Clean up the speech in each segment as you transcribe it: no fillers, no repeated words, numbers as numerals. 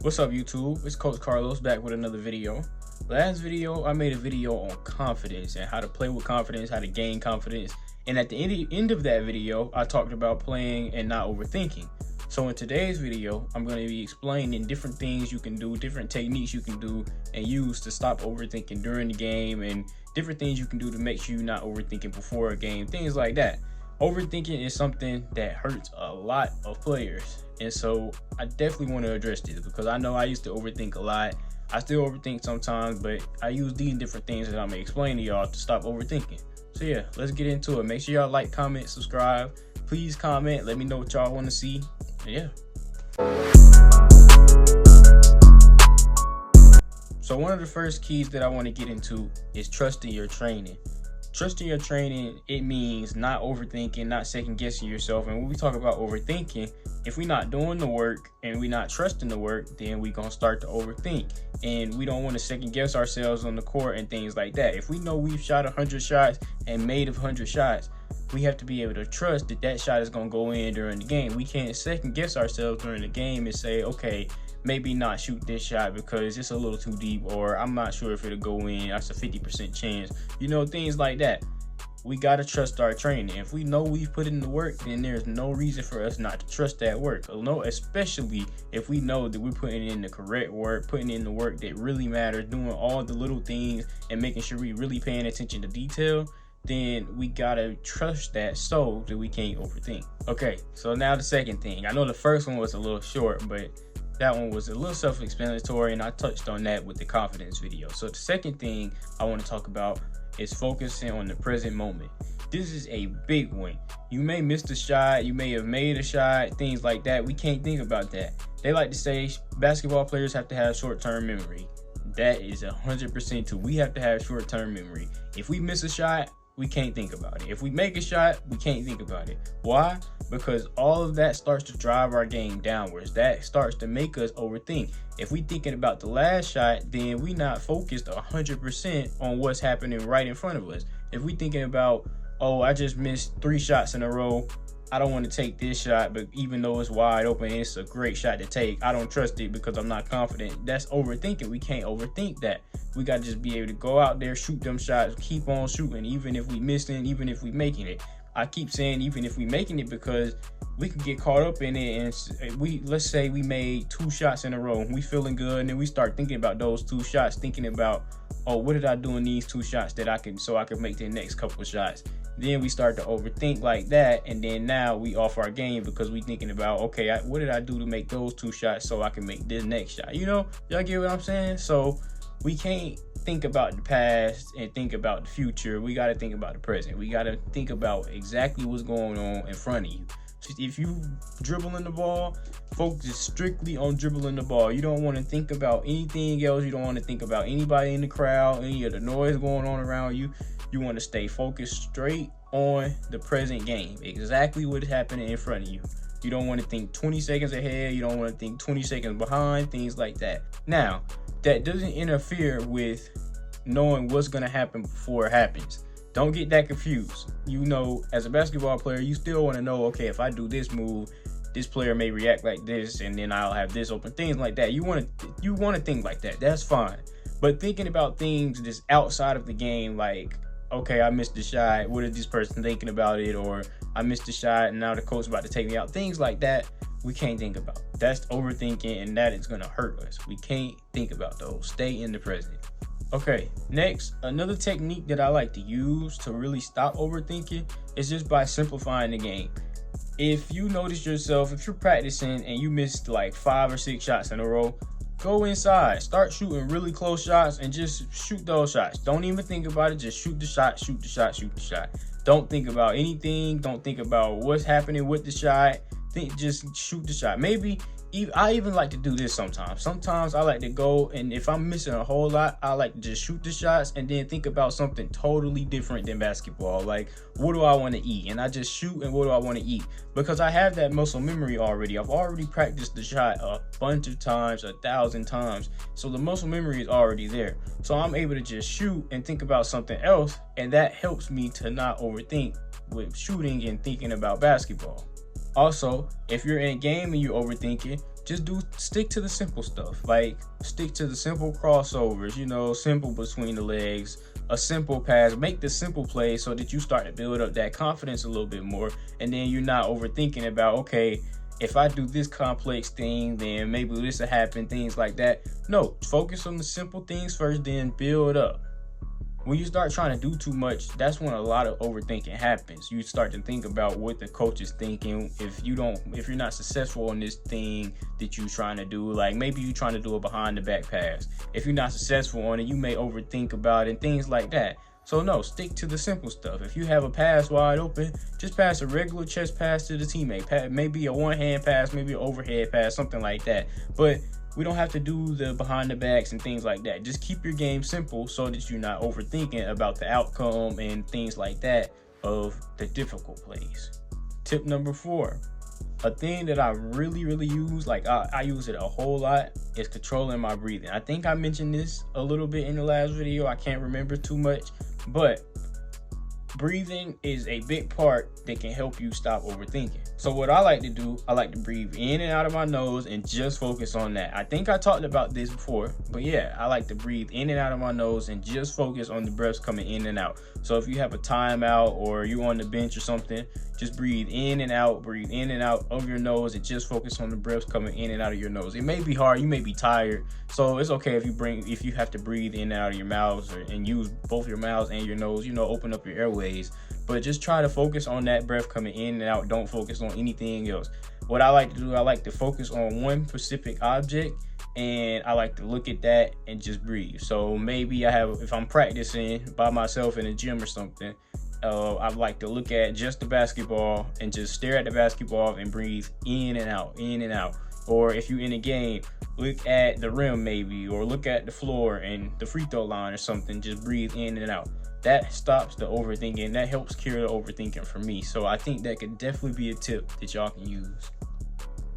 What's up, YouTube? It's Coach Carlos back with another video. Last video, I made a video on confidence and how to play with confidence, how to gain confidence. And at the end of that video, I talked about playing and not overthinking. So in today's video, I'm going to be explaining different things you can do, different techniques you can do and use to stop overthinking during the game, and different things you can do to make sure you're not overthinking before a game, things like that. Overthinking is something that hurts a lot of players. And so I definitely want to address this because I know I used to overthink a lot. I still overthink sometimes, but I use these different things that I'm going to explain to y'all to stop overthinking. So yeah, let's get into it. Make sure y'all like, comment, subscribe. Please comment. Let me know what y'all want to see. And yeah. So one of the first keys that I want to get into is trusting your training. Trusting your training, it means not overthinking, not second guessing yourself. And when we talk about overthinking, if we're not doing the work and we're not trusting the work, then we're going to start to overthink. And we don't want to second guess ourselves on the court and things like that. If we know we've shot 100 shots and made 100 shots, we have to be able to trust that that shot is going to go in during the game. We can't second guess ourselves during the game and say, okay, maybe not shoot this shot because it's a little too deep, or I'm not sure if it'll go in, that's a 50% chance, you know, things like that. We got to trust our training. If we know we've put in the work, then there's no reason for us not to trust that work. No, especially if we know that we're putting in the correct work, putting in the work that really matters, doing all the little things and making sure we really paying attention to detail, then we gotta trust that so that we can't overthink. Okay, so now the second thing. I know the first one was a little short, but that one was a little self-explanatory, and I touched on that with the confidence video. So the second thing I want to talk about is focusing on the present moment. This is a big one. You may miss the shot, you may have made a shot, things like that. We can't think about that. They like to say basketball players have to have short-term memory. That is 100% true. We have to have short-term memory. If we miss a shot, we can't think about it. If we make a shot, we can't think about it. Why? Because all of that starts to drive our game downwards. That starts to make us overthink. If we thinking about the last shot, then we not focused 100% on what's happening right in front of us. If we thinking about, oh, I just missed 3 shots in a row, I don't want to take this shot, but even though it's wide open, it's a great shot to take, I don't trust it because I'm not confident. That's overthinking. We can't overthink that. We got to just be able to go out there, shoot them shots, keep on shooting, even if we missing, even if we making it. I keep saying even if we making it because we could get caught up in it, and let's say we made 2 shots in a row and we feeling good, and then we start thinking about those 2 shots, thinking about, oh, what did I do in these 2 shots that I can make the next couple of shots. Then we start to overthink like that, and then now we off our game because we thinking about, okay, what did I do to make those 2 shots so I can make this next shot? You know, y'all get what I'm saying? So we can't think about the past and think about the future. We got to think about the present. We got to think about exactly what's going on in front of you. If you dribbling the ball, focus strictly on dribbling the ball. You don't want to think about anything else. You don't want to think about anybody in the crowd, any of the noise going on around you. You want to stay focused straight on the present game, exactly what's happening in front of you. You don't want to think 20 seconds ahead. You don't want to think 20 seconds behind, things like that. Now, that doesn't interfere with knowing what's going to happen before it happens. Don't get that confused. You know, as a basketball player, you still want to know, okay, if I do this move, this player may react like this, and then I'll have this open, things like that. You want to think like that. That's fine. But thinking about things just outside of the game, like, okay, I missed the shot, what is this person thinking about it? Or I missed the shot and now the coach's about to take me out. Things like that, we can't think about. That's overthinking, and that is going to hurt us. We can't think about those. Stay in the present. Okay, next, another technique that I like to use to really stop overthinking is just by simplifying the game. If you notice yourself, if you're practicing and you missed like 5 or 6 shots in a row, go inside, start shooting really close shots and just shoot those shots. Don't even think about it. Just shoot the shot, shoot the shot, shoot the shot. Don't think about anything. Don't think about what's happening with the shot. Just shoot the shot. Maybe I even like to do this sometimes. Sometimes I like to go, and if I'm missing a whole lot, I like to just shoot the shots and then think about something totally different than basketball. Like, what do I want to eat? And I just shoot, and what do I want to eat? Because I have that muscle memory already. I've already practiced the shot a bunch of times, 1,000 times. So the muscle memory is already there. So I'm able to just shoot and think about something else, and that helps me to not overthink with shooting and thinking about basketball. Also, if you're in a game and you're overthinking, just stick to the simple stuff. Like, stick to the simple crossovers, simple between the legs, a simple pass. Make the simple play so that you start to build up that confidence a little bit more, and then you're not overthinking about, okay, if I do this complex thing, then maybe this will happen, things like that. No, focus on the simple things first, then build up. When you start trying to do too much, that's when a lot of overthinking happens. You start to think about what the coach is thinking. If you're not successful on this thing that you're trying to do, like maybe you're trying to do a behind the back pass. If you're not successful on it, you may overthink about it and things like that. So no, stick to the simple stuff. If you have a pass wide open, just pass a regular chest pass to the teammate. Maybe a one-hand pass, maybe an overhead pass, something like that. But we don't have to do the behind the backs and things like that. Just keep your game simple so that you're not overthinking about the outcome and things like that of the difficult plays. Tip number 4. A thing that I really use, like I use it a whole lot, is controlling my breathing. I think I mentioned this a little bit in the last video. I can't remember too much, but breathing is a big part that can help you stop overthinking. So what I like to do, I like to breathe in and out of my nose and just focus on that. I think I talked about this before, but yeah, I like to breathe in and out of my nose and just focus on the breaths coming in and out. So if you have a timeout or you're on the bench or something, just breathe in and out of your nose and just focus on the breaths coming in and out of your nose. It may be hard, you may be tired, so it's okay if you have to breathe in and out of your mouths and use both your mouths and your nose, open up your airways. But just try to focus on that breath coming in and out. Don't focus on anything else. What I like to do, I like to focus on one specific object, and I like to look at that and just breathe. So maybe if I'm practicing by myself in a gym or something, I like to look at just the basketball and just stare at the basketball and breathe in and out, in and out. Or if you're in a game, look at the rim maybe, or look at the floor and the free throw line or something, just breathe in and out. That stops the overthinking. That helps cure the overthinking for me. So I think that could definitely be a tip that y'all can use.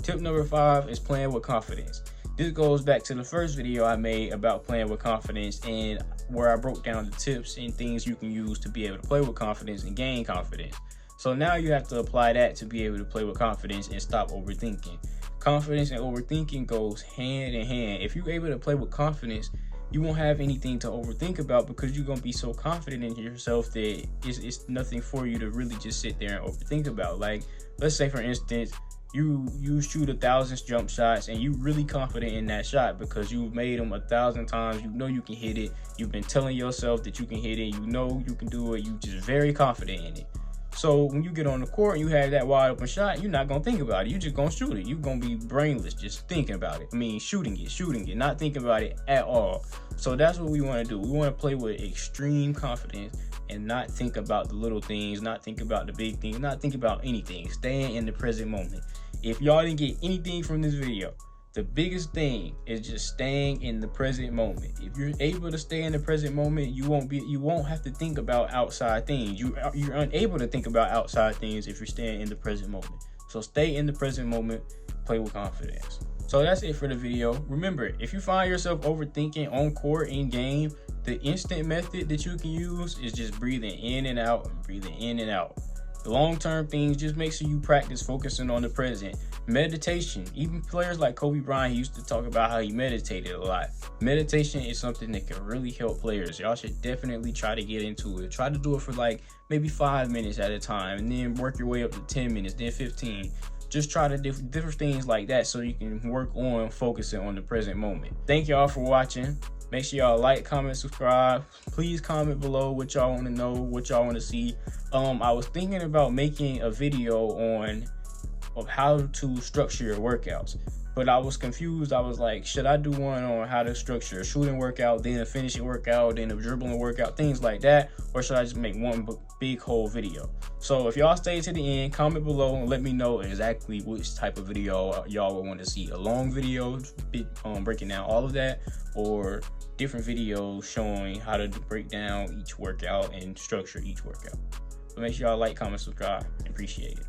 Tip number 5 is playing with confidence. This goes back to the first video I made about playing with confidence, and where I broke down the tips and things you can use to be able to play with confidence and gain confidence. So now you have to apply that to be able to play with confidence and stop overthinking. Confidence and overthinking goes hand in hand. If you're able to play with confidence, you won't have anything to overthink about because you're going to be so confident in yourself that it's nothing for you to really just sit there and overthink about. Like, let's say for instance, you shoot 1,000 jump shots and you really confident in that shot because you've made them 1,000 times. You know you can hit it. You've been telling yourself that you can hit it. You know you can do it. You just very confident in it. So when you get on the court and you have that wide open shot, you're not going to think about it. You're just going to shoot it. You're going to be brainless just thinking about it. I mean, shooting it, not thinking about it at all. So that's what we want to do. We want to play with extreme confidence and not think about the little things, not think about the big things, not think about anything. Staying in the present moment. If y'all didn't get anything from this video, the biggest thing is just staying in the present moment. If you're able to stay in the present moment, you won't have to think about outside things. You're unable to think about outside things if you're staying in the present moment. So stay in the present moment, play with confidence. So that's it for the video. Remember, if you find yourself overthinking on court, in game, the instant method that you can use is just breathing in and out and breathing in and out. The long-term things, just make sure you practice focusing on the present. Meditation, even players like Kobe Bryant, he used to talk about how he meditated a lot. Meditation is something that can really help players. Y'all should definitely try to get into it. Try to do it for like maybe 5 minutes at a time, and then work your way up to 10 minutes, then 15. Just try to different things like that so you can work on focusing on the present moment. Thank y'all for watching. Make sure y'all like, comment, subscribe. Please comment below what y'all want to know, what y'all want to see. I was thinking about making a video of how to structure your workouts, but I was confused. I was like, should I do one on how to structure a shooting workout, then a finishing workout, then a dribbling workout, things like that, or should I just make one big whole video? So if y'all stay to the end, comment below and let me know exactly which type of video y'all would want to see. A long video breaking down all of that, or different videos showing how to break down each workout and structure each workout. But make sure y'all like, comment, subscribe. Appreciate it.